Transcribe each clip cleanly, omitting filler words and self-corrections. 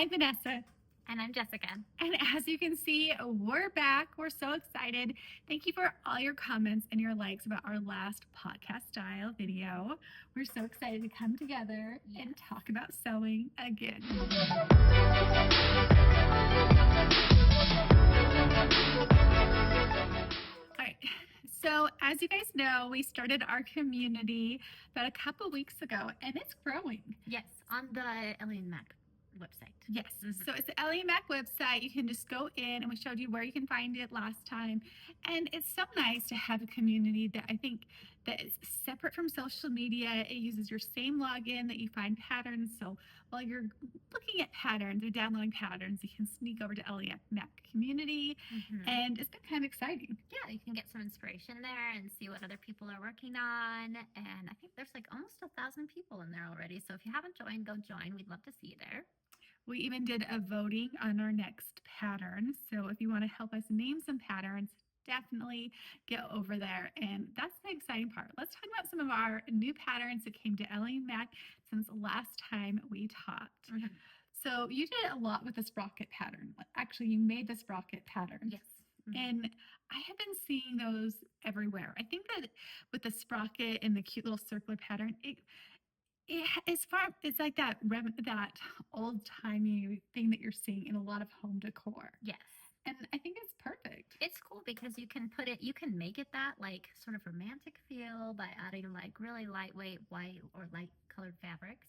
I'm Vanessa. And I'm Jessica. And as you can see, we're back. We're so excited. Thank you for all your comments and your likes about our last podcast style video. We're so excited to come together and talk about sewing again. All right. So, as you guys know, we started our community about a couple weeks ago, and it's growing. Yes, on the Ellie and Mac website. Yes. So it's the Ellie and Mac website. You can just go in, and we showed you where you can find it last time. And it's so nice to have a community that I think that is separate from social media. It uses your same login that you find patterns. So while you're looking at patterns or downloading patterns, you can sneak over to Ellie and Mac community. And it's been kind of exciting. Yeah, you can get some inspiration there and see what other people are working on. And I think there's like almost 1,000 people in there already. So if you haven't joined, go join. We'd love to see you there. We even did a voting on our next pattern. So if you want to help us name some patterns, definitely get over there. And that's the exciting part. Let's talk about some of our new patterns that came to Ellie and Mac since last time we talked. So you did a lot with the sprocket pattern. Actually, you made the sprocket pattern. Yes. And I have been seeing those everywhere. I think that with the sprocket and the cute little circular pattern, it's like that old timey thing that you're seeing in a lot of home decor. Yes. And I think it's perfect. It's cool because you can make it that like sort of romantic feel by adding like really lightweight white or light colored fabrics.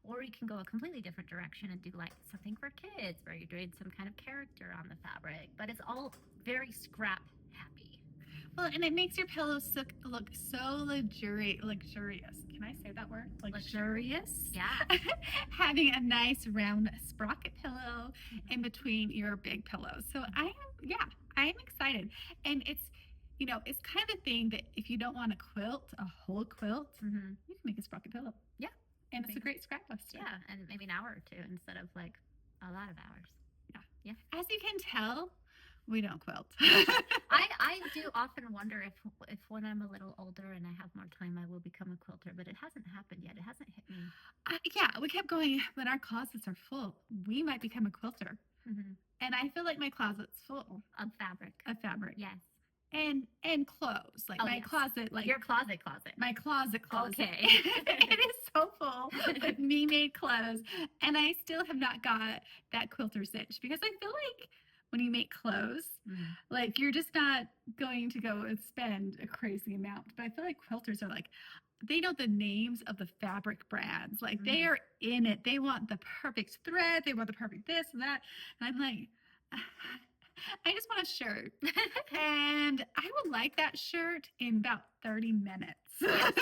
Or you can go a completely different direction and do like something for kids where you're doing some kind of character on the fabric. But it's all very scrap happy. Well, and it makes your pillows look so luxurious. Can I say that word? Luxurious? Yeah. Having a nice round sprocket pillow in between your big pillows. So I am excited. And it's kind of a thing that if you don't want a whole quilt, you can make a sprocket pillow. Yeah. And it's a great scrap buster. Yeah, and maybe an hour or two instead of like a lot of hours. Yeah. As you can tell, we don't quilt. I do often wonder if when I'm a little older and I have more time, I will become a quilter, but it hasn't happened yet. It hasn't hit me. We kept going. When our closets are full, we might become a quilter. And I feel like my closet's full of fabric. Yes. And clothes. Like my closet, like your closet. My closet. Okay. It is so full with me-made clothes, and I still have not got that quilter's itch because I feel like when you make clothes, like you're just not going to go and spend a crazy amount. But I feel like quilters are like, they know the names of the fabric brands. Like they are in it. They want the perfect thread. They want the perfect this and that. And I'm like, I just want a shirt. And I would like that shirt in about 30 minutes. Yes.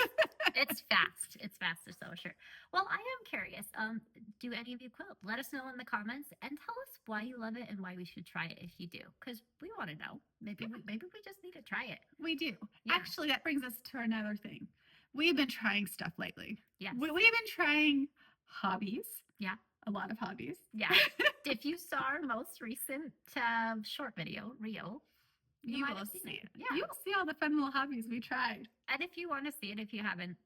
It's fast. It's fast to sew a shirt. Well, I am curious. Do any of you quilt? Let us know in the comments and tell us why you love it and why we should try it if you do. Because we want to know. Maybe we just need to try it. We do. Yeah. Actually, that brings us to another thing. We've been trying stuff lately. Yes. We've been trying hobbies. Yeah. A lot of hobbies. Yeah. If you saw our most recent short video, reel, you will see it. Yeah. You will see all the fun little hobbies we tried. And if you want to see it, if you haven't,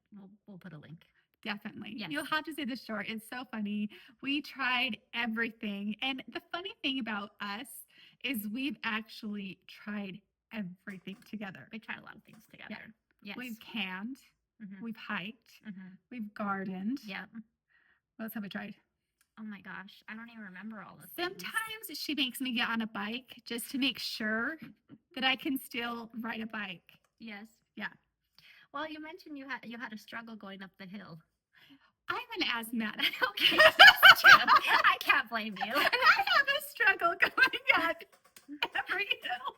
we'll put a link. Definitely. Yes. You'll have to see the short. It's so funny. We tried everything. And the funny thing about us is we've actually tried everything together. We tried a lot of things together. Yeah. Yes. We've canned. We've hiked. We've gardened. Yeah. What else have we tried? Oh my gosh, I don't even remember all this. Sometimes she makes me get on a bike just to make sure that I can still ride a bike. Yes. Yeah. Well, you mentioned you had a struggle going up the hill. I'm an asthmatic. Okay, that's true. I can't blame you. I have a struggle going up every hill.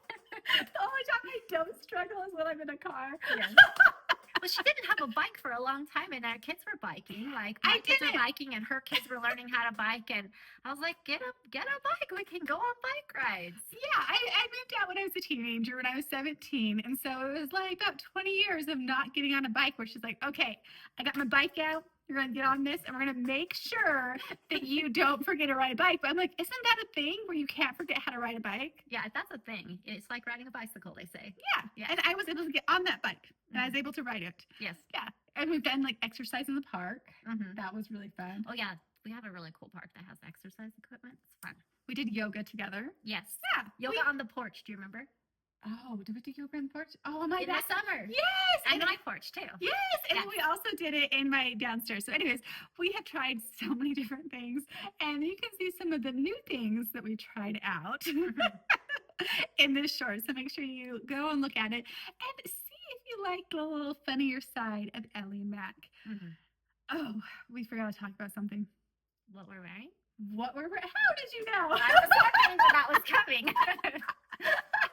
The only time I don't struggle is when I'm in a car. Yes. Well, she didn't have a bike for a long time, and our kids were biking. Like my kids were biking, and her kids were learning how to bike. And I was like, "Get a bike. We can go on bike rides." Yeah, I moved out when I was a teenager, when I was 17, and so it was like about 20 years of not getting on a bike. Where she's like, "Okay, I got my bike out. You're gonna get on this, and we're gonna make sure that you don't forget to ride a bike." But I'm like, isn't that a thing where you can't forget how to ride a bike? Yeah, that's a thing. It's like riding a bicycle, they say. Yeah. And I was able to get on that bike, and I was able to ride it. Yes. Yeah. And we've done like exercise in the park. That was really fun. Oh yeah, we have a really cool park that has exercise equipment. We did yoga together. Yes. Yeah. Yoga on the porch. Do you remember? Oh, did we do yoga on the porch? Oh my In God. the summer. Yes. And my porch too. Yes. And Yes. we also did it in my downstairs. So anyways, we have tried so many different things. And you can see some of the new things that we tried out in this short. So make sure you go and look at it and see if you like the little funnier side of Ellie and Mac. Oh, we forgot to talk about something. What we're wearing? What were we? How did you know? I was hoping that was coming.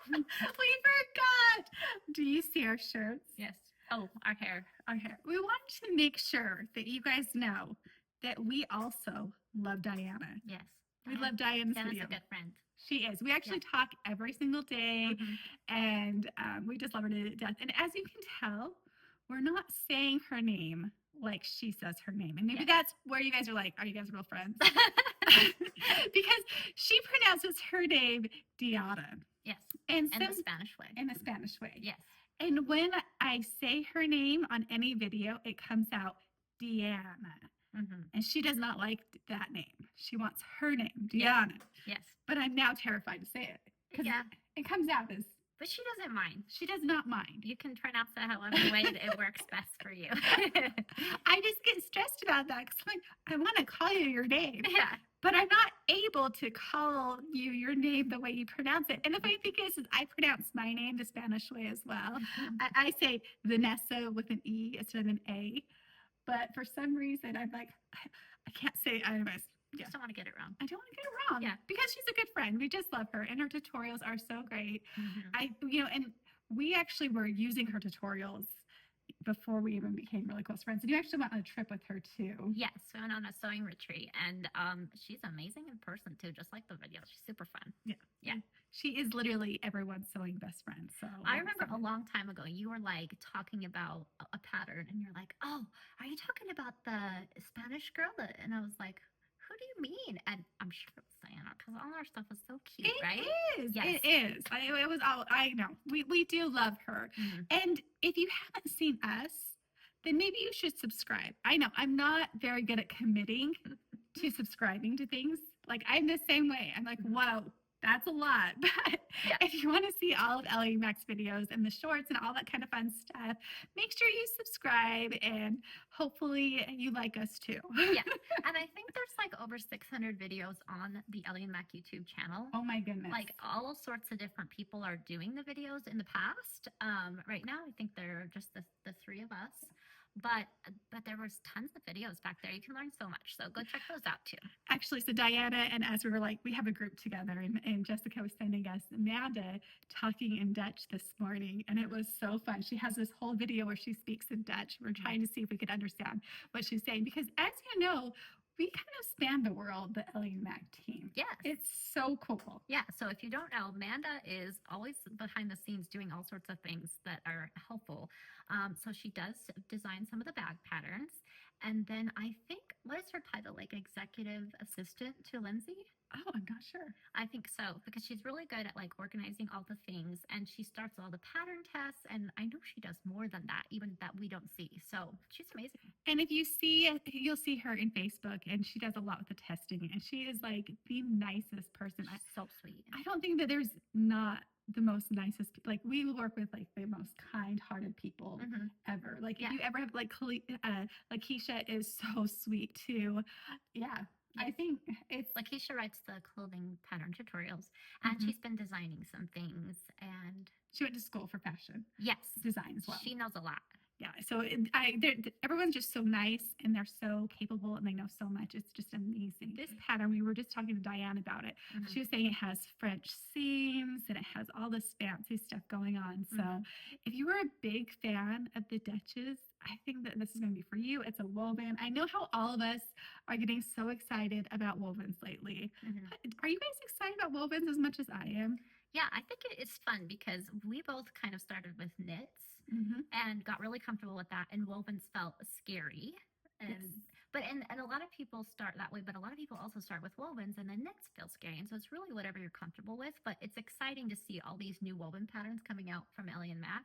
We forgot. Do you see our shirts? Yes. Oh, our hair. Our hair. We want to make sure that you guys know that we also love Diana. Yes. We love Diana's Diana's video. a good friend. She is. We actually talk every single day, and we just love her to death. And as you can tell, we're not saying her name like she says her name. And maybe that's where you guys are like, are you guys real friends? Because she pronounces her name Diana. Yes. And in the Spanish way. In the Spanish way. Yes. And when I say her name on any video, it comes out Diana. And she does not like that name. She wants her name, Diana. Yes. But I'm now terrified to say it. Because it comes out as. But she doesn't mind. She does not mind. You can pronounce it however way it works best for you. I just get stressed about that because like, I want to call you your name. Yeah. But I'm not able to call you your name the way you pronounce it. And the funny thing is I pronounce my name the Spanish way as well. I say Vanessa with an E instead of an A. But for some reason, I'm like, I can't say it. Anyways. You just don't want to get it wrong. I don't want to get it wrong. Yeah. Because she's a good friend. We just love her. And her tutorials are so great. And we actually were using her tutorials before we even became really close friends. And you actually went on a trip with her too. Yes, we went on a sewing retreat, and she's amazing in person too, just like the video. She's super fun. Yeah. She is literally everyone's sewing best friend. So I remember a long time ago, you were like talking about a pattern, and you're like, "Oh, are you talking about the Spanish girl?" And I was like, "Who do you mean?" And I'm sure it was Diana, because all our stuff is so cute, right? It is. Yes. It is. It was all. I know. We do love her. And if you haven't seen us, then maybe you should subscribe. I know I'm not very good at committing to subscribing to things. Like I'm the same way. I'm like, whoa, that's a lot. But if you want to see all of Ellie and Mac's videos and the shorts and all that kind of fun stuff, make sure you subscribe and hopefully you like us too. And I think there's like over 600 videos on the Ellie and Mac YouTube channel. Oh my goodness. Like all sorts of different people are doing the videos in the past. Right now, I think there are just the three of us. But there was tons of videos back there. You can learn so much. So go check those out too. Actually, so Diana and us, we were like, we have a group together, and Jessica was sending us Amanda talking in Dutch this morning, and it was so fun. She has this whole video where she speaks in Dutch. We're trying to see if we could understand what she's saying because, as you know, we kind of span the world, the Ellie and Mac team. Yes. It's so cool. Yeah. So if you don't know, Amanda is always behind the scenes doing all sorts of things that are helpful. So she does design some of the bag patterns. And then I think, what is her title? Like executive assistant to Lindsay? Oh, I'm not sure. I think so, because she's really good at like organizing all the things, and she starts all the pattern tests, and I know she does more than that, even that we don't see. So she's amazing. And if you see, you'll see her in Facebook, and she does a lot with the testing, and she is like the nicest person. She's so sweet. I don't think that there's not the most nicest, like we work with like the most kind-hearted people ever. Like if you ever have like Keisha is so sweet too. I think it's like Keisha writes the clothing pattern tutorials, and she's been designing some things, and she went to school for fashion. Yes, design as well. She knows a lot. Yeah, so everyone's just so nice, and they're so capable, and they know so much. It's just amazing. This pattern, we were just talking to Diane about it. She was saying it has French seams, and it has all this fancy stuff going on. So if you were a big fan of the Dutches, I think that this is going to be for you. It's a woven. I know how all of us are getting so excited about wovens lately. Are you guys excited about wovens as much as I am? Yeah, I think it's fun because we both kind of started with knits and got really comfortable with that, and wovens felt scary. And a lot of people start that way, but a lot of people also start with wovens, and then knits feel scary. And so it's really whatever you're comfortable with. But it's exciting to see all these new woven patterns coming out from Ellie and Mac.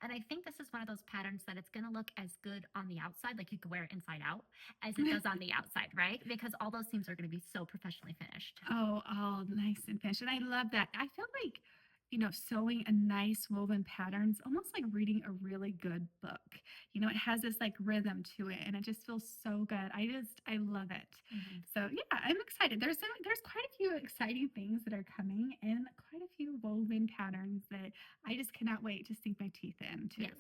And I think this is one of those patterns that it's going to look as good on the outside, like you could wear it inside out, as it does on the outside, right? Because all those seams are going to be so professionally finished. Oh, all nice and finished. And I love that. I feel like, sewing a nice woven pattern's almost like reading a really good book. It has this like rhythm to it and it just feels so good. I love it. Mm-hmm. So yeah, I'm excited. There's quite a few exciting things that are coming and quite a few woven patterns that I just cannot wait to sink my teeth into. Yes.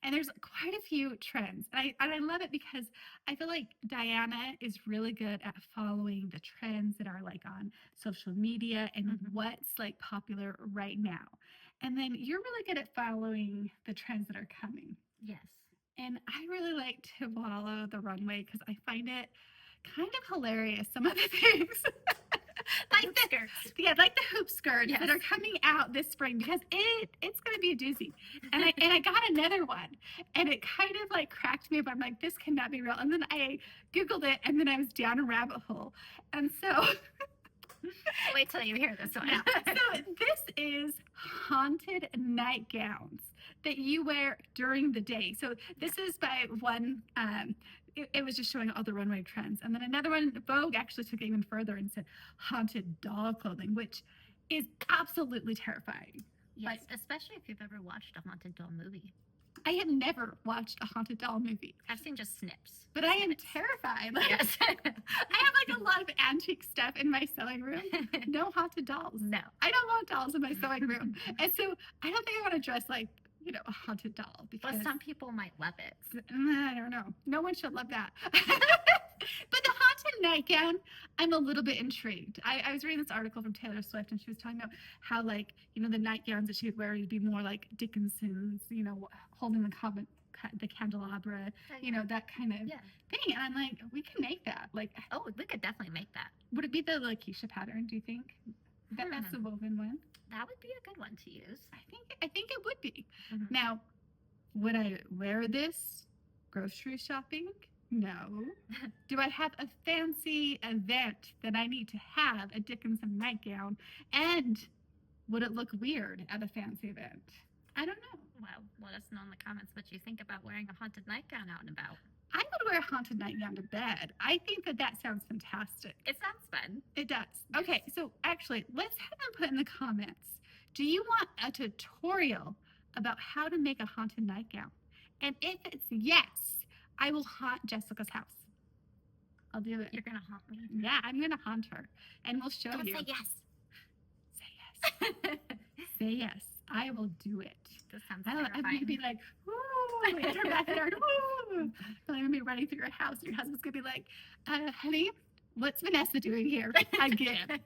And there's quite a few trends. And I love it because I feel like Diana is really good at following the trends that are like on social media and what's like popular right now. And then you're really good at following the trends that are coming. Yes. And I really like to follow the runway because I find it kind of hilarious, some of the things. Like the skirts. Yeah, like the hoop skirts Yes. that are coming out this spring because it's going to be a doozy. And I got another one and it kind of like cracked me up. I'm like, this cannot be real. And then I Googled it and then I was down a rabbit hole. And so wait till you hear this one. Yeah. So this is haunted nightgowns that you wear during the day. So this is by one it was just showing all the runway trends. And then another one, Vogue actually took it even further and said haunted doll clothing, which is absolutely terrifying. Yes, especially if you've ever watched a haunted doll movie. I have never watched a haunted doll movie. I've seen just snips. But I am terrified. Like, Yes. I have like a lot of antique stuff in my sewing room. No haunted dolls. No. I don't want dolls in my sewing room. And so I don't think I want to dress like, a haunted doll. Because But some people might love it. I don't know. No one should love that. But the haunted nightgown, I'm a little bit intrigued. I was reading this article from Taylor Swift, and she was talking about how, like, the nightgowns that she would wear would be more like Dickinson's, holding the candelabra, that kind of thing. And I'm like, we can make that. Like, oh, we could definitely make that. Would it be the Lakeisha pattern? Do you think that's the woven one? That would be a good one to use. I think it would be. Mm-hmm. Now, would I wear this grocery shopping? No. Do I have a fancy event that I need to have a Dickinson nightgown? And would it look weird at a fancy event? I don't know. Well, let us know in the comments what you think about wearing a haunted nightgown out and about. I would wear a haunted nightgown to bed. I think that sounds fantastic. It sounds fun. It does. Okay, so actually, let's have them put in the comments. Do you want a tutorial about how to make a haunted nightgown? And if it's yes, I will haunt Jessica's house. I'll do it. You're going to haunt me? Yeah, I'm going to haunt her. And we'll show you. Say yes. Say yes. Say yes. I will do it. This sounds terrifying. I'm going to be like, woo, in her backyard, woo. I'm going to be running through your house. Your husband's going to be like, honey, what's Vanessa doing here again?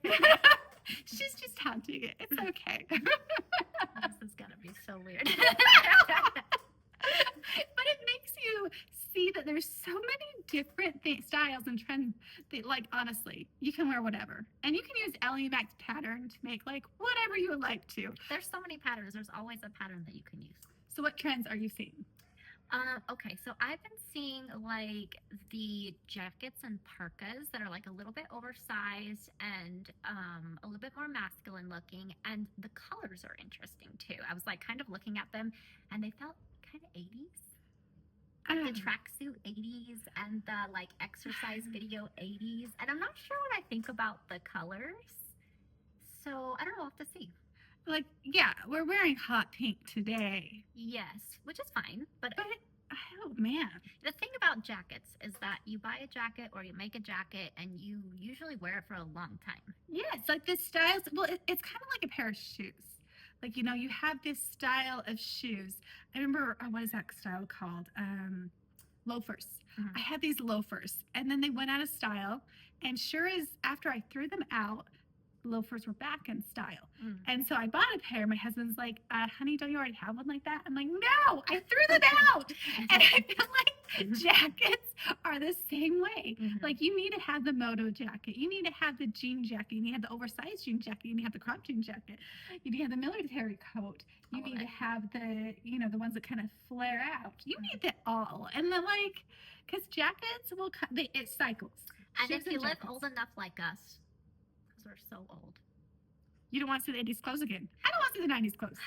She's just haunting it. It's okay. This is going to be so weird. But it makes you see that there's so many different styles and trends that, like, honestly, you can wear whatever. And you can use Ellie and Mac's pattern to make, like, whatever you would like to. There's so many patterns. There's always a pattern that you can use. So what trends are you seeing? Okay, so I've been seeing like the jackets and parkas that are like a little bit oversized and a little bit more masculine looking, and the colors are interesting too. I was like kind of looking at them and they felt kind of 80s. The tracksuit 80s and the like exercise video 80s, and I'm not sure what I think about the colors, so I don't know, we'll have to see. Like, yeah, we're wearing hot pink today. Yes, which is fine, but oh man. The thing about jackets is that you buy a jacket or you make a jacket and you usually wear it for a long time. Yeah, it's like this style. Well, it's kind of like a pair of shoes. Like, you have this style of shoes. I remember, what is that style called? Loafers. Mm-hmm. I had these loafers, and then they went out of style. And sure as after I threw them out, loafers were back in style. Mm. And so I bought a pair. My husband's like, honey, don't you already have one like that? I'm like, no, I threw them out. And I feel like jackets are the same way. Mhm. Like, you need to have the moto jacket. You need to have the jean jacket. You need to have the oversized jean jacket. You need to have the crop jean jacket. You need to have the military coat. You All of need to it. have the, the ones that kind of flare out. You Mhm. need it all. And then, like, because jackets will, it cycles. And Shoes if you live jackets. old enough like us, because we're so old, You don't want to see the 80s clothes again. I don't want to see the 90s clothes.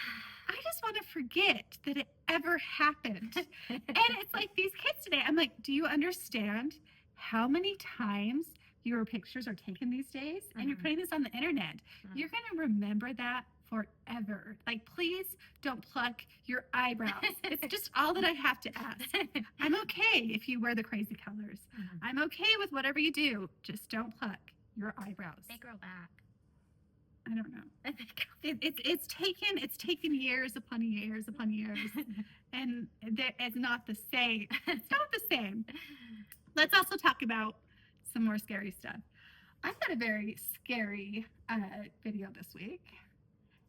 I just want to forget that it ever happened. And it's like these kids today, I'm like, do you understand how many times your pictures are taken these days? And you're putting this on the internet. You're going to remember that forever. Like, please don't pluck your eyebrows. It's just all that I have to ask. I'm okay if you wear the crazy colors. I'm okay with whatever you do. Just don't pluck your eyebrows. They grow back. I don't know. It's taken years upon years upon years, and it's not the same. It's not the same. Let's also talk about some more scary stuff. I've got a very scary video this week.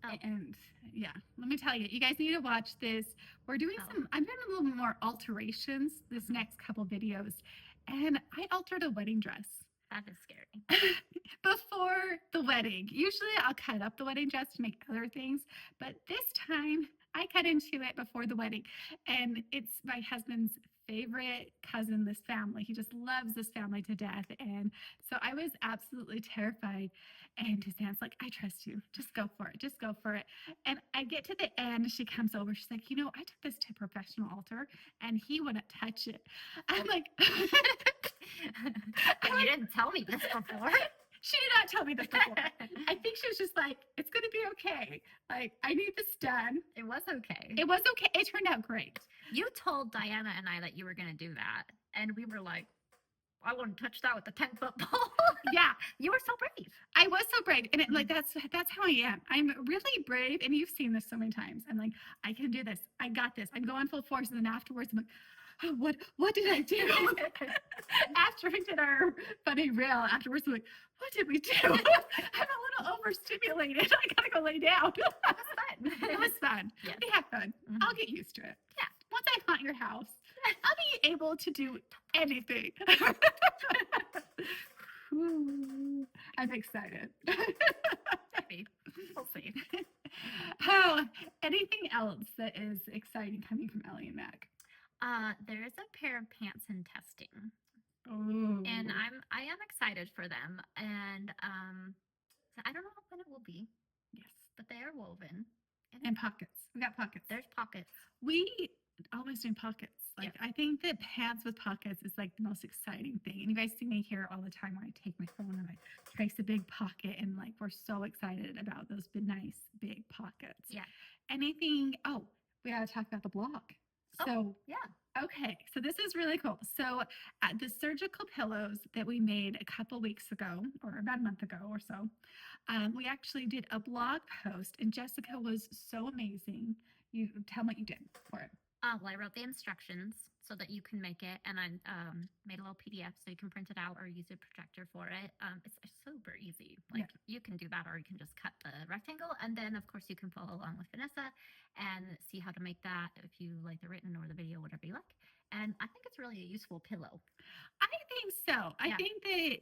Oh. And yeah, let me tell you, you guys need to watch this. We're doing I'm doing a little more alterations this next couple videos, and I altered a wedding dress. That is scary. Before the wedding. Usually I'll cut up the wedding dress to make other things, but this time I cut into it before the wedding. And it's my husband's favorite cousin, this family. He just loves this family to death. And so I was absolutely terrified. And his aunt's like, I trust you. Just go for it. Just go for it. And I get to the end. She comes over. She's like, I took this to a professional altar and he wouldn't touch it. I'm like, you didn't tell me this before. She did not tell me this before. I think she was just like, it's going to be okay. Like, I need this done. It was okay. It was okay. It turned out great. You told Diana and I that you were going to do that. And we were like, I wouldn't touch that with a 10-foot pole. Yeah. You were so brave. I was so brave. And like, that's how I am. I'm really brave. And you've seen this so many times. I'm like, I can do this. I got this. I'm going full force. And then afterwards, I'm like, oh, what did I do? After we did our funny reel, afterwards, I'm like, what did we do? I'm a little overstimulated. I gotta go lay down. It was fun. It was fun. Yes. We had fun. I'll get used to it. Yeah. Once I haunt your house, I'll be able to do anything. Ooh, I'm excited. Maybe. We'll see. Oh, anything else that is exciting coming from Ellie and Mac? There is a pair of pants in testing. Oh. And I am excited for them. And I don't know when it will be. Yes. But they are woven. And pockets. We got pockets. There's pockets. We always do pockets. Like, yeah. I think that pants with pockets is like the most exciting thing. And you guys see me here all the time when I take my phone and I trace a big pocket, and like, we're so excited about those nice big pockets. Yeah. Anything, we gotta talk about the blog. So yeah. Okay, so this is really cool. So the surgical pillows that we made a couple weeks ago, or about a month ago or so, we actually did a blog post, and Jessica was so amazing. You tell me what you did for it. Well, I wrote the instructions so that you can make it, and I made a little PDF so you can print it out or use a projector for it. It's super easy. Like, you can do that, or you can just cut the rectangle, and then of course you can follow along with Vanessa and see how to make that if you like the written or the video, whatever you like. And I think it's really a useful pillow. I think so. I think that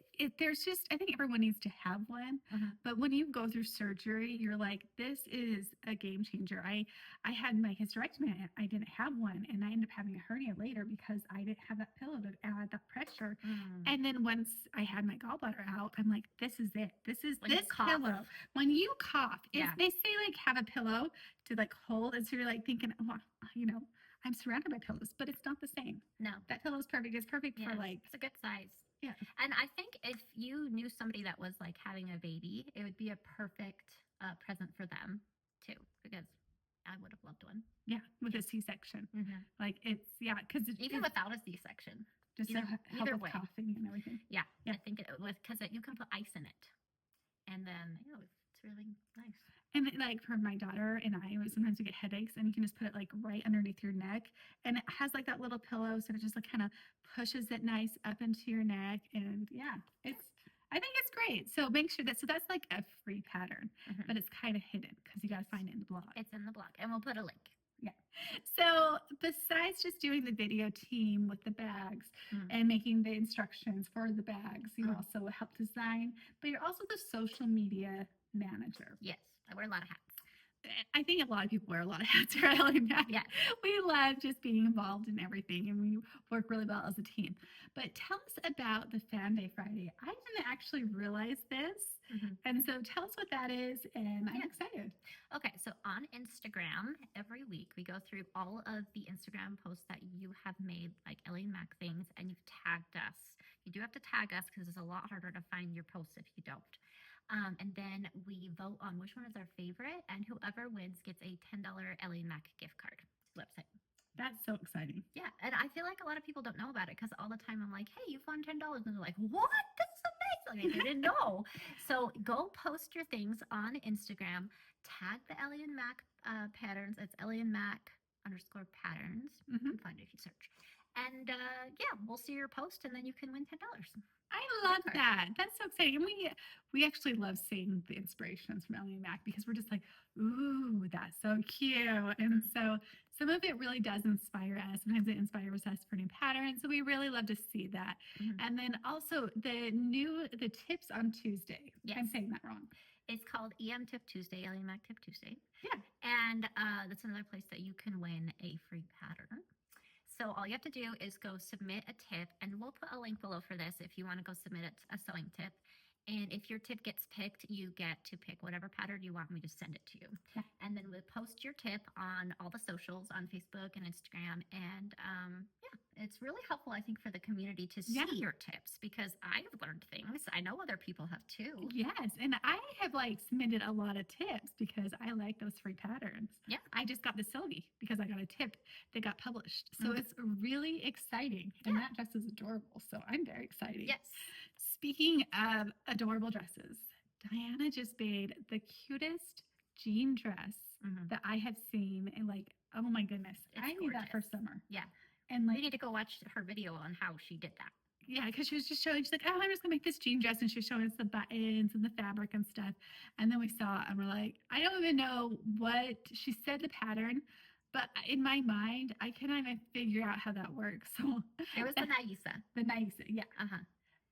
I think everyone needs to have one. But when you go through surgery, you're like, this is a game changer. I had my hysterectomy. I didn't have one, and I ended up having a hernia later because I didn't have that pillow to add that pressure. And then once I had my gallbladder out, I'm like, this is it. This is when this pillow. When you cough, they say like have a pillow to like hold, and so you're like thinking, oh, I'm surrounded by pillows, but it's not the same. No. That pillow is perfect. It's perfect for like... It's a good size. Yeah. And I think if you knew somebody that was like having a baby, it would be a perfect present for them too, because I would have loved one. Yeah, with a C-section. Like, it's, because... Even without a C-section. Just either, to help either with way. coughing and everything. Yeah. I think it was because you can put ice in it. And then, it's really nice. And like for my daughter and I, sometimes we get headaches, and you can just put it like right underneath your neck, and it has like that little pillow, so it just like kind of pushes it nice up into your neck, and I think it's great. So make sure that's like a free pattern, but it's kind of hidden because you got to find it in the blog. It's in the blog, and we'll put a link. Yeah. So, besides just doing the video team with the bags and making the instructions for the bags, you also help design, but you're also the social media manager. Yes, I wear a lot of hats. I think a lot of people wear a lot of hats for Ellie and Mac. Yeah. We love just being involved in everything and we work really well as a team. But tell us about the Fan Day Friday. I didn't actually realize this. And so tell us what that is, and I'm excited. Okay, so on Instagram, every week we go through all of the Instagram posts that you have made, like Ellie and Mac things, and you've tagged us. You do have to tag us because it's a lot harder to find your posts if you don't. And then we vote on which one is our favorite, and whoever wins gets a $10 Ellie and Mac gift card to the website. That's so exciting. Yeah, and I feel like a lot of people don't know about it because all the time I'm like, hey, you've won $10. And they're like, what? That's amazing. They didn't know. So go post your things on Instagram, tag the Ellie and Mac patterns. It's Ellie and Mac _ patterns. You can find it if you search. And yeah, we'll see your post and then you can win $10. I love that. That's so exciting. And we actually love seeing the inspirations from Ellie and Mac because we're just like, ooh, that's so cute. And so some of it really does inspire us. Sometimes it inspires us for new patterns. So we really love to see that. And then also the tips on Tuesday. Yes. I'm saying that wrong. It's called EM Tip Tuesday, Ellie and Mac Tip Tuesday. Yeah. And that's another place that you can win a free pattern. So all you have to do is go submit a tip, and we'll put a link below for this if you want to go submit a sewing tip. And if your tip gets picked, you get to pick whatever pattern you want, and we just send it to you. Yeah. And then we'll post your tip on all the socials, on Facebook and Instagram. And yeah, it's really helpful, I think, for the community to see your tips because I've learned things. I know other people have too. Yes, and I have submitted a lot of tips because I like those free patterns. Yeah. I just got the Sylvie because I got a tip that got published. So it's really exciting. And that dress is adorable. So I'm very excited. Yes. Speaking of adorable dresses, Diana just made the cutest jean dress that I have seen. And oh my goodness, I need that for summer. Yeah. And we need to go watch her video on how she did that. Yeah, because she was just showing, she's like, oh, I'm just gonna make this jean dress, and she was showing us the buttons and the fabric and stuff. And then we saw it and we're like, I don't even know what she said the pattern, but in my mind, I cannot even figure out how that works. So it was the Naisa. The Naisa, yeah.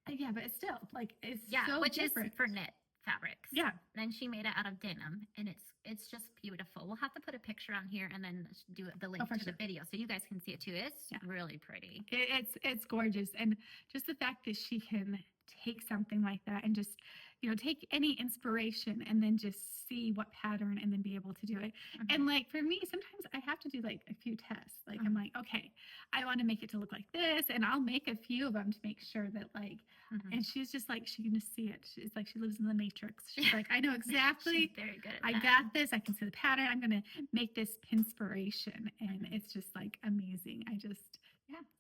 Yeah, but it's still it's so which different. Is for knit fabrics. Yeah. Then she made it out of denim, and it's just beautiful. We'll have to put a picture on here and then do the link to the video so you guys can see it too. It's really pretty. It's gorgeous, and just the fact that she can take something like that and just take any inspiration and then just see what pattern and then be able to do it. And for me, sometimes I have to do a few tests. I'm like, okay, I want to make it to look like this, and I'll make a few of them to make sure that and she's just she can just see it. She's she lives in the matrix. She's like, I know exactly. She's very good at I got this. I can see the pattern. I'm going to make this pinspiration, and it's just amazing.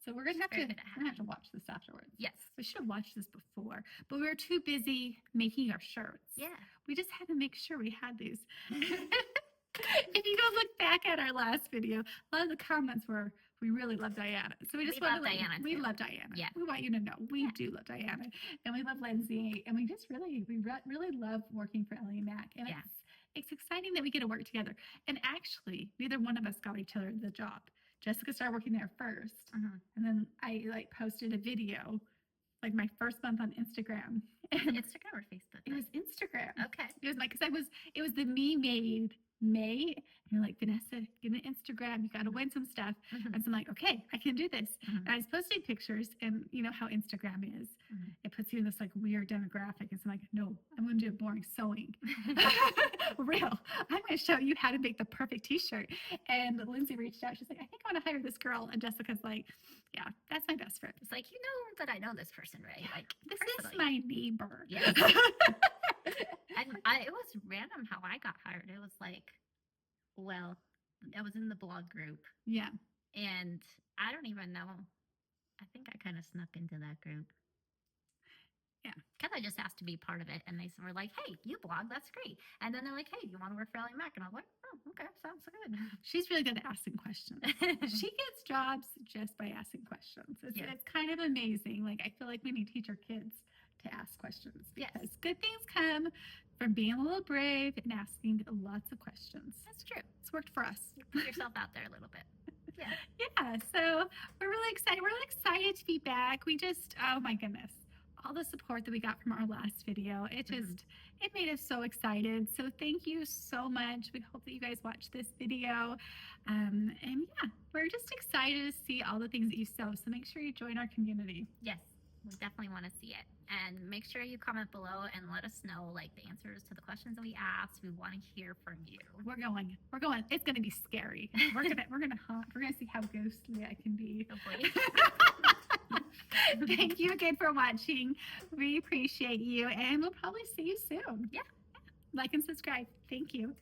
So we're gonna have to watch this afterwards. Yes, we should have watched this before, but we were too busy making our shirts. Yeah, we just had to make sure we had these. If you go look back at our last video, a lot of the comments were, we really love Diana. So we just love Diana. We love Diana. Yeah, we want you to know we do love Diana, and we love Lindsay, and we just really love working for Ellie and Mac. And it's exciting that we get to work together. And actually, neither one of us got each other the job. Jessica started working there first, and then I posted a video, my first month on Instagram. Instagram or Facebook? It was Instagram. Okay. It was it was the Me Made May. And you're like, Vanessa, get an Instagram. You got to win some stuff. And so I'm like, okay, I can do this. And I was posting pictures, and you know how Instagram is. It puts you in this weird demographic. And so I'm like, no, I'm going to do boring sewing. Real. I'm going to show you how to make the perfect t-shirt. And Lindsay reached out. She's like, I think I want to hire this girl. And Jessica's like, yeah, that's my best friend. It's like, you know that I know this person, right? This is my neighbor. Yeah. And it was random how I got hired. It was well, I was in the blog group. Yeah. And I don't even know. I think I kind of snuck into that group. Yeah. Because I just asked to be part of it. And they were like, hey, you blog, that's great. And then they're like, hey, you want to work for Ellie and Mac? And I was like, oh, okay, sounds good. She's really good at asking questions. She gets jobs just by asking questions. It's kind of amazing. I feel like we need to teach our kids to ask questions. Because good things come from being a little brave and asking lots of questions. That's true. That's It's worked for us. Put yourself out there a little bit. Yeah. Yeah, so we're really excited. We're really excited to be back. We just, oh my goodness, all the support that we got from our last video, it just, it made us so excited. So thank you so much. We hope that you guys watch this video. And yeah, we're just excited to see all the things that you sew. So make sure you join our community. Yes, we definitely want to see it. And make sure you comment below and let us know like the answers to the questions that we asked. We want to hear from you. We're going. It's gonna be scary. We're gonna see how ghostly I can be. Hopefully. Thank you again for watching. We appreciate you, and we'll probably see you soon. Yeah. Like and subscribe. Thank you.